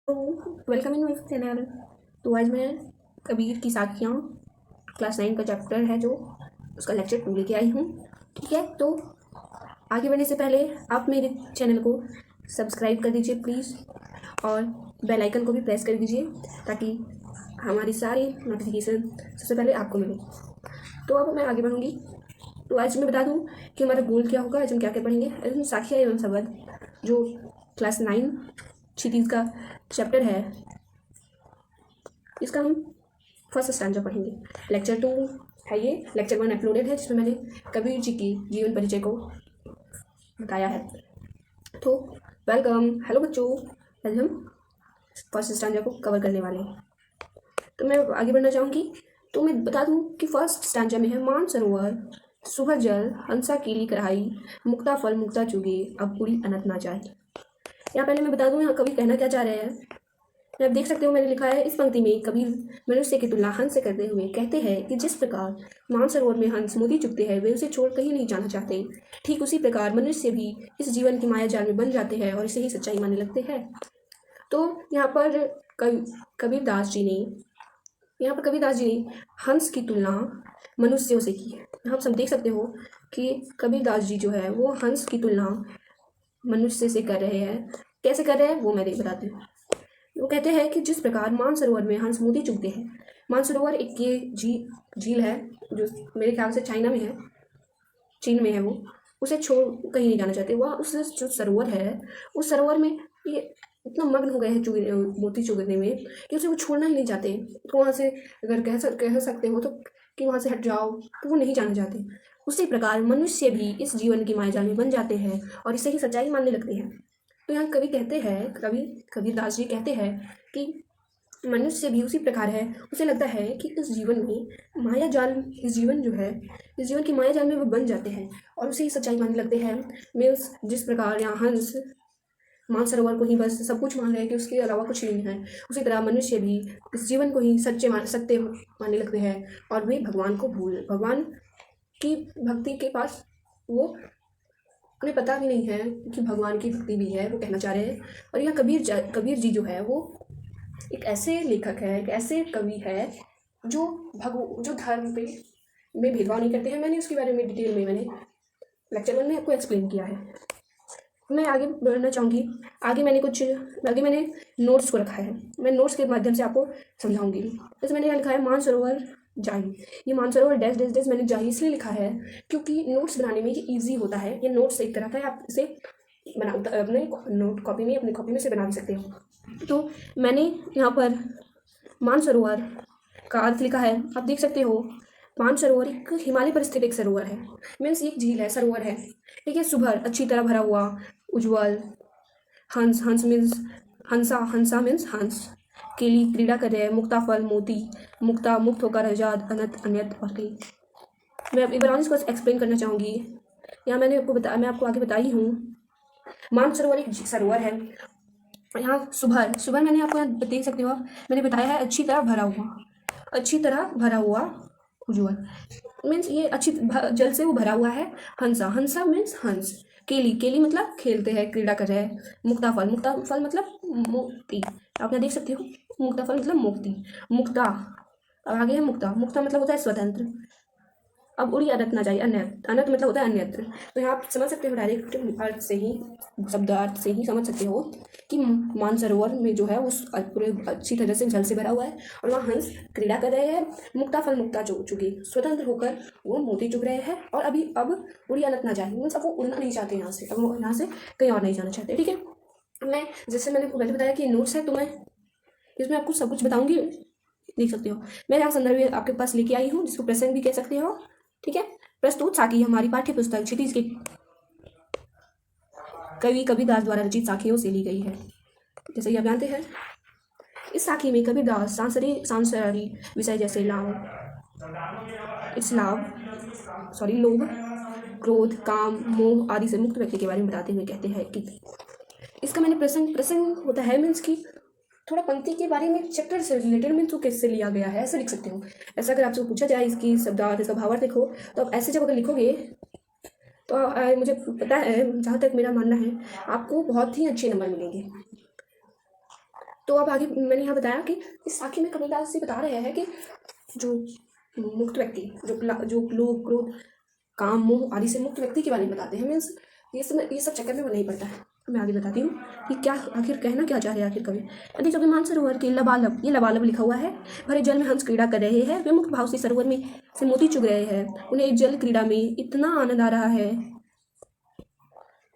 Welcome in my channel. तो आज मैं कबीर की साखियाँ क्लास 9 का चैप्टर है जो उसका लेक्चर 2 लेके आई हूँ। ठीक है, तो आगे बढ़ने से पहले आप मेरे चैनल को सब्सक्राइब कर दीजिए प्लीज़, और बेल आइकन को भी प्रेस कर दीजिए ताकि हमारी सारी नोटिफिकेशन सबसे पहले आपको मिले। तो अब मैं आगे बढ़ूँगी। तो आज मैं बता दूँ कि हमारा गोल क्या होगा। आज हम क्या क्या पढ़ेंगे। आज हम साखियाँ एवं शब्द जो क्लास 9 क्षितिज का चैप्टर है, इसका हम फर्स्ट स्टैंजा पढ़ेंगे। लेक्चर 2 है ये। लेक्चर 1 अपलोडेड है जिसमें मैंने कबीर जी की जीवन परिचय को बताया है। तो वेलकम, हेलो बच्चों। आज हम फर्स्ट स्टैंजा को कवर करने वाले हैं। तो मैं आगे बढ़ना चाहूँगी। तो मैं बता दूँ कि फर्स्ट स्टैंजा में है मान सरोवर सुबह जल हंसा कीली कढ़ाई मुक्ता फल मुक्ता चुगे अब उड़ी अनत ना जाए। यहाँ पहले मैं बता दूँ यहाँ कवि कहना क्या चाह रहे हैं। आप देख सकते हो मैंने लिखा है इस पंक्ति में कबीर मनुष्य की तुलना हंस से करते हुए कहते हैं कि जिस प्रकार मानसरोवर में हंस मोती चुगते हैं वे उसे छोड़ कहीं नहीं जाना चाहते, ठीक उसी प्रकार मनुष्य भी इस जीवन की माया जाल में बन जाते हैं और इसे ही सच्चाई मानने लगते हैं। तो यहाँ पर कबीरदास जी ने हंस की तुलना मनुष्यों से की है। आप सब देख सकते हो कि कबीरदास जी जो है वो हंस की तुलना मनुष्य से कर रहे हैं। कैसे कर रहे हैं वो मैं बताती हूँ। वो कहते हैं कि जिस प्रकार मानसरोवर में हंस मोती चुगते हैं। मानसरोवर एक ये झील है जो मेरे ख्याल से चाइना में है, चीन में है। वो उसे छोड़ कहीं नहीं जाना चाहते। वह उस जो सरोवर है उस सरोवर में ये इतना मग्न हो गए हैं मोती चुगने में कि उसे वो छोड़ना ही नहीं चाहते। तो वहाँ से अगर कह सकते हो तो कि वहाँ से हट जाओ तो वो नहीं जाना चाहते। उसी प्रकार मनुष्य भी इस जीवन की मायाजाल में बन जाते हैं और इसे ही सच्चाई मानने लगते हैं। तो यहाँ कवि कहते हैं, कबीरदास जी कहते हैं कि मनुष्य भी उसी प्रकार है। उसे लगता है कि इस जीवन में माया जाल, इस जीवन की माया जाल में वो बन जाते हैं और उसे ही सच्चाई मानने लगते हैं। मीन्स जिस प्रकार यहाँ हंस मानसरोवर को ही बस सब कुछ मान रहे हैं कि उसके अलावा कुछ नहीं है, उसी तरह मनुष्य भी इस जीवन को ही सत्य मानने लगते हैं और वे भगवान की भक्ति के पास वो उन्हें पता भी नहीं है कि भगवान की भक्ति भी है, वो कहना चाह रहे हैं। और यह कबीर जी जो है वो एक ऐसे लेखक है, एक ऐसे कवि है जो धर्म पे में भेदभाव नहीं करते हैं। मैंने उसके बारे में डिटेल में मैंने लेक्चर 1 में आपको एक्सप्लेन किया है। मैं आगे बढ़ना चाहूँगी। आगे मैंने नोट्स को रखा है। मैं नोट्स के माध्यम से आपको समझाऊंगी। जैसे मैंने यहाँ लिखा है मानसरोवर जाही। ये मानसरोवर डैश डैश डैश मैंने जाही इसलिए लिखा है क्योंकि नोट्स बनाने में ये ईजी होता है। ये नोट्स एक तरह का है, आप इसे अपने कॉपी में से बना भी सकते हो। तो मैंने यहाँ पर मानसरोवर का अर्थ लिखा है, आप देख सकते हो। मानसरोवर एक हिमालय पर स्थित एक सरोवर है। मीन्स एक झील है, सरोवर है। ठीक है, सुभर अच्छी तरह भरा हुआ, उज्ज्वल, हंस मीन्स हंसा मीन्स हंस, केली क्रीड़ा कर रहे हैं, मुक्ता फल मोती, मुक्ता मुक्त होकर आजाद, अनत अन्यत और कई। मैं एक बार इसको एक्सप्लेन करना चाहूँगी। यहाँ मैं आपको आगे बताई हूँ। मानसरोवर एक सरोवर है। यहाँ सुभर मैंने आपको यहाँ देख सकते हो, मैंने बताया है अच्छी तरह भरा हुआ उज्ज्वल मीन्स ये अच्छी जल से वो भरा हुआ है। हंसा मीन्स हंस, केली मतलब खेलते हैं, क्रीड़ा कर रहे हैं। मुक्ता फल मतलब मुक्ति, आप यहाँ देख सकते हो। मुक्ता फल मतलब मुक्ति, मुक्ता। अब आगे है मुक्ता मतलब होता है स्वतंत्र। अब उड़ी अनत ना जाए, अनत मतलब होता है अन्यत्र। तो यहाँ आप समझ सकते हो, डायरेक्ट अर्थ से ही, शब्दार्थ से ही समझ सकते हो कि मानसरोवर में जो है उस पूरे अच्छी तरह से जल से भरा हुआ है और वहाँ हंस क्रीड़ा कर रहे हैं। मुक्ता फल मुक्ता चुगे, स्वतंत्र होकर वो मोती चुग रहे हैं। और अब उड़ी अनत ना जाए मीन्स अब वो उड़ना नहीं चाहते यहाँ से, अब वो यहाँ से कहीं और नहीं जाना चाहते। ठीक है, मैं जैसे मैंने पहले बताया कि नोट्स है तो मैं इसमें आपको सब कुछ बताऊंगी, देख सकते हो। मैं यहाँ संदर्भ आपके पास लेके आई हूँ जिसको प्रसंग भी कह सकते हो। ठीक है, प्रस्तुत साखी हमारी पाठ्य पुस्तक क्षितिज के कवि कबीरदास द्वारा रचित साखियों से ली गई है। जैसे कि आप जानते हैं इस साखी में कबीरदास सांसारिक विषय जैसे लोभ, क्रोध, काम, मोह आदि से मुक्त व्यक्ति के बारे में बताते हुए कहते हैं कि इसका मैंने प्रसंग होता है मीन्स की थोड़ा पंक्ति के बारे में चैप्टर से रिलेटेड मीन्स वो कैसे लिया गया है ऐसे लिख सकते हो। ऐसा अगर आपसे पूछा जाए इसकी शब्दार्थ, इसका भावार्थ लिखो, तो आप ऐसे जब अगर लिखोगे तो मुझे पता है, जहाँ तक मेरा मानना है, आपको बहुत ही अच्छे नंबर मिलेंगे। तो अब आगे मैंने यहाँ बताया कि इस साखी में कबीरदास जी बता रहे हैं कि जो मुक्त व्यक्ति, जो लोभ क्रोध काम मोह आदि से मुक्त व्यक्ति के बारे में बताते हैं। मीन्स ये सब चक्कर में वो नहीं पड़ता है। मैं आगे बताती हूँ कि क्या आखिर कहना क्या चाह रहे हैं आखिर कवि। देख सकते मानसरोवर के लबालब, ये लबालब लिखा हुआ है। भरे जल में हंस क्रीड़ा कर रहे हैं, वे मुक्त भाव से सरोवर में से मोती चुग रहे हैं। उन्हें जल क्रीड़ा में इतना आनंद आ रहा है,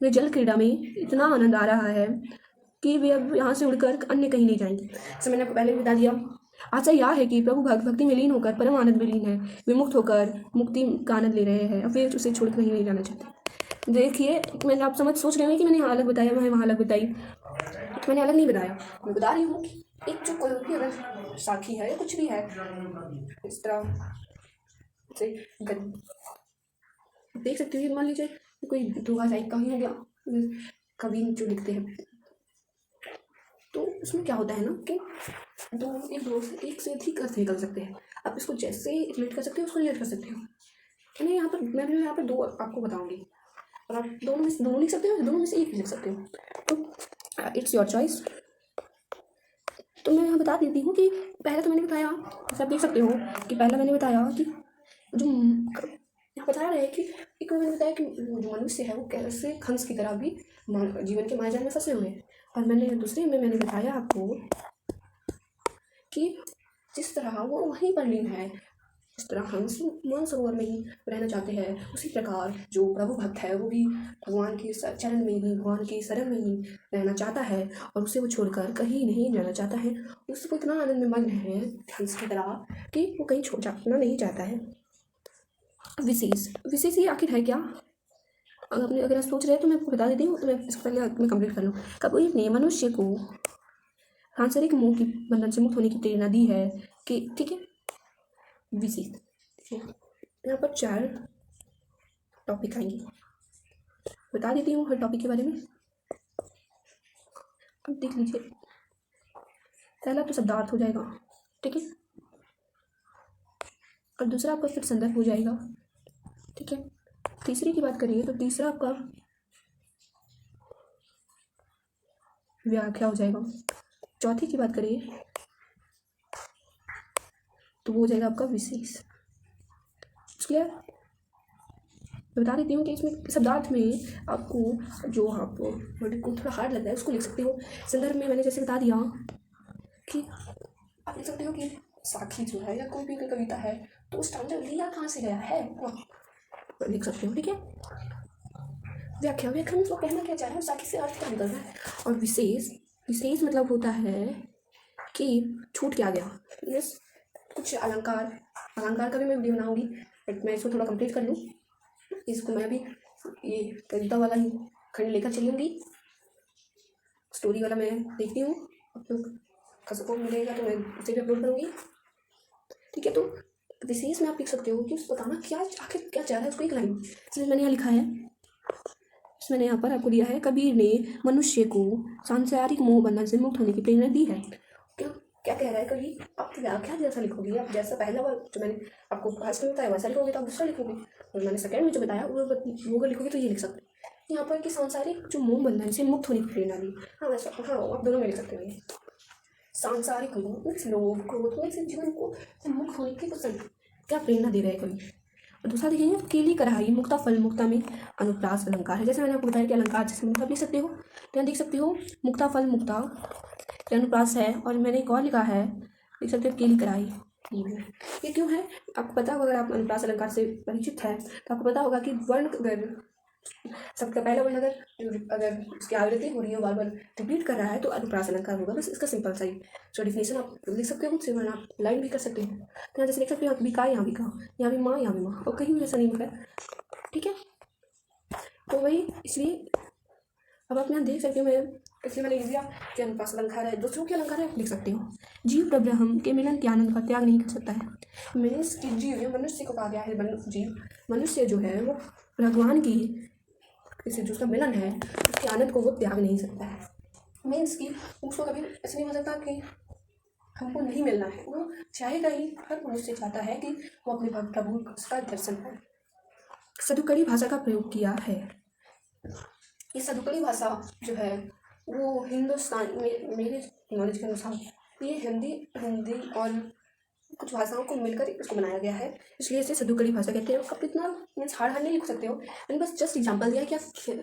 उन्हें जल क्रीड़ा में इतना आनंद आ रहा है कि वे अब यहाँ से उड़कर अन्य कहीं नहीं जाएंगे। जैसे मैंने आपको पहले बता दिया, आशा यह है कि प्रभु भक्ति में लीन होकर परम आनंद में लीन है, वे मुक्त होकर मुक्ति का आनंद ले रहे हैं, अब वे उसे छोड़ कहीं नहीं जाना चाहते। देखिए मैंने आप सोच रहे होंगे कि मैंने यहाँ अलग बताया, वहाँ अलग बताई। तो मैंने अलग नहीं बताया, मैं बता रही हूँ कि एक जो कोई भी अगर साखी है या कुछ भी है इस तरह से देख सकते हो, मान लीजिए कोई दोहा टाइप का ही हो गया, कवि जो लिखते हैं, तो उसमें क्या होता है ना कि एक से अधिक अर्थ निकल सकते हैं। आप इसको जैसे रिलेट कर सकते हो, उसको रिलेट कर सकते हो। मैं यहाँ पर दो आपको बताऊंगी, और आप दोनों लिख सकते हो, दोनों में से एक लिख सकते हो, तो इट्स योर चॉइस। तो मैं यहाँ बता देती हूँ कि पहले तो मैंने बताया, आप देख सकते हो कि पहला मैंने बताया कि जो यहाँ बता रहे हैं कि एक मैंने बताया कि जो मनुष्य है वो कैसे हंस की तरह भी जीवन के मायाजाल में फंसे हुए हैं। और मैंने दूसरे में मैंने बताया आपको कि जिस तरह वो वहीं पर लीन है, जिस तरह हंस मानसरोवर में ही रहना चाहते हैं, उसी प्रकार जो प्रभु भक्त है वो भी भगवान के चरण में ही, भगवान के शरण में ही रहना चाहता है, और उसे वो छोड़कर कहीं नहीं जाना चाहता है। उसको इतना आनंद में मग्न है हंस की तरह कि वो कहीं जाना नहीं चाहता है। विशेष ये आखिर है क्या? अगर आप सोच रहे हैं तो मैं आपको बता देती हूँ, तो मैं इसको पहले मैं कंप्लीट कर लूँ। कबीर ने मनुष्य को सांसारिक मोह की बंधन से मुक्त होने की प्रेरणा दी है कि ठीक है। विशेष यहाँ पर 4 टॉपिक आएंगे, बता देती हूँ हर टॉपिक के बारे में। अब देख लीजिए, पहला तो शब्दार्थ हो जाएगा, ठीक है, और दूसरा आपका फिर संदर्भ हो जाएगा, ठीक है। तीसरी की बात करिए तो तीसरा आपका व्याख्या हो जाएगा। चौथी की बात करिए तो वो हो जाएगा आपका विशेष। क्लियर? बता देती हूँ कि इसमें शब्दार्थ में आपको जो आप वर्ड को थोड़ा हार्ड लगता है उसको लिख सकते हो। संदर्भ में मैंने जैसे बता दिया कि आप लिख सकते हो कि साखी जो है या कोई भी कविता है तो उस स्टैंडा लिया कहाँ से गया है, लिख सकते हो, ठीक है। व्याख्या में वो कहना क्या चाह रहे हैं, साखी से अर्थ क्या निकल रहा है। और विशेष मतलब होता है कि छूट क्या गया। यस, कुछ अलंकार का भी मैं वीडियो बनाऊंगी, बट मैं इसको थोड़ा कंप्लीट कर लूँ। इसको मैं भी ये कविता वाला ही खंड लेकर चलूँगी, स्टोरी वाला मैं देखती हूँ, आप लोग का सपोर्ट मिलेगा तो मैं उसे भी अपलोड करूँगी, ठीक है। तो विशेष में आप लिख सकते हो कि उसको बताना क्या आखिर क्या चाह रहा है, उसको एक लाइन इसमें मैंने यहाँ लिखा है, मैंने यहाँ पर आपको दिया है। कबीर ने मनुष्य को सांसारिक मोह बंधन से मुक्त होने की प्रेरणा दी है। क्या कह रहा है कभी आप व्याख्या जैसा लिखोगे, आप जैसा पहला बार जो मैंने आपको फर्स्ट में बताया वैसा लिखोगे तो आप दूसरा लिखोगे, और मैंने सेकंड में जो बताया वो अगर लिखोगे तो ये लिख सकते हैं यहाँ पर कि सांसारिक जो मोह बंधन से मुक्त होने की प्रेरणा दी। हाँ वैसा, हाँ आप दोनों में लिख सकते हो। सांसारिक मोह मीन्स लोभ क्रोध मीन्स जीवन को मुक्त होने की क्या प्रेरणा दे रहे हैं कभी। और दूसरा देखेंगे केली कढ़ाई मुक्ता फल मुक्ता में अनुप्रास अलंकार है। जैसे मैंने आपको बताया कि अलंकार जैसे मुक्ता लिख सकते हो, तो यहाँ देख सकते हो मुक्ता फल मुक्ता अनुप्रास है, और मैंने एक और लिखा है, देख सकते हो केली कढ़ाई। ये क्यों है आपको पता होगा, अगर आप अनुप्रास अलंकार से परिचित है तो आपको पता होगा कि वर्ण अगर सबका पहला वर्ण अगर उसकी आवृत्ति हो रही है, बार बार रिपीट कर रहा है तो अनुप्रास अलंकार होगा। बस इसका सिंपल सा ही जो डिफिनेशन आप लिख सकते हो मुझसे, वरना आप लाइन भी कर सकते हो। तो यहाँ जैसे लिख सकते हो यहाँ भी का, यहाँ भी का, यहाँ भी माँ, यहाँ भी माँ, और कहीं भी ऐसा नहीं लिखा है, ठीक है। तो वही इसलिए अब आप यहाँ देख सकते हो, मैं इसलिए मैंने लिख दिया कि अनुप्रास अलंकार है, दूसरों के अलंकार है आप लिख सकते हो। जीव ब्रह्म के मिलन के आनंद का त्याग नहीं कर सकता है। मीन्स कि जीव या मनुष्य को कहा गया है, जीव मनुष्य जो है वो भगवान की इससे जो उसका मिलन है उसके आनंद को वो त्याग नहीं सकता है। मीन्स कि उसको कभी ऐसा नहीं हो सकता कि हमको नहीं मिलना है, वो चाहेगा ही, हर मनुष्य चाहता है कि वो अपने प्रभु का दर्शन करे। सदुकड़ी भाषा का प्रयोग किया है। ये सदुकड़ी भाषा जो है वो हिंदुस्तान में मेरे नॉलेज के अनुसार ये हिंदी हिंदी और कुछ भाषाओं को मिलकर इसको बनाया गया है, इसलिए इसे सदुकड़ी भाषा कहते हैं। आप इतना मीन्स हार्ड हार्ड नहीं लिख सकते हो, मैंने बस जस्ट एग्जांपल दिया कि आप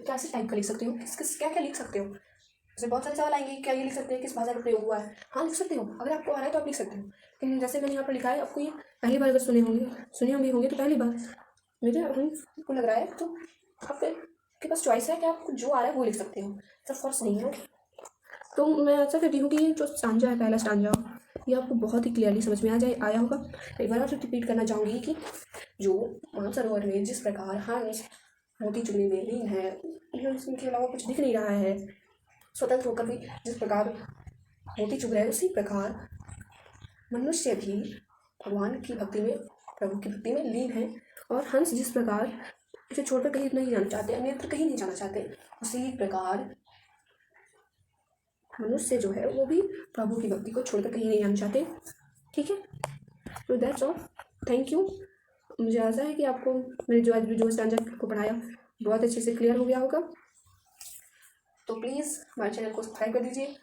कैसे टाइप कर लिख सकते हो, किस किस क्या क्या लिख सकते हो। जैसे बहुत सारे सवाल आएंगे, क्या ये लिख सकते हैं, किस भाषा का प्रयोग हुआ है। हाँ लिख सकते हो, अगर आपको आ रहा है तो आप लिख सकते हो। लेकिन जैसे मैंने यहाँ पर लिखा है, आपको ये पहली बार अगर सुने होंगे तो पहली बार मेरे हमको लग रहा है, तो आपके पास चॉइस है कि आपको जो आ रहा है वो लिख सकते हो, सब फोर्स नहीं है। तो मैं आशा करती हूँ कि ये जो स्टांजा है, पहला स्टांजा, ये आपको बहुत ही क्लियरली समझ में आया होगा। एक बार और रिपीट करना चाहूँगी कि जो मानसरोवर में जिस प्रकार हंस मोती चुगने में लीन है, इनके अलावा कुछ दिख नहीं रहा है, स्वतंत्र होकर भी जिस प्रकार मोती चुग रहा है, उसी प्रकार मनुष्य भी भगवान की भक्ति में, प्रभु की भक्ति में लीन है। और हंस जिस प्रकार इसे छोड़कर कहीं नहीं जाना चाहते, अन्यत्र कहीं नहीं जाना चाहते, उसी प्रकार मनुष्य जो है वो भी प्रभु की भक्ति को छोड़कर कहीं नहीं जाना चाहते। ठीक है, तो दैट्स ऑल, थैंक यू। मुझे आशा है कि आपको मेरे जो आज जो स्टैंडर्ड को पढ़ाया बहुत अच्छे से क्लियर हो गया होगा। तो प्लीज़ हमारे चैनल को सब्सक्राइब कर दीजिए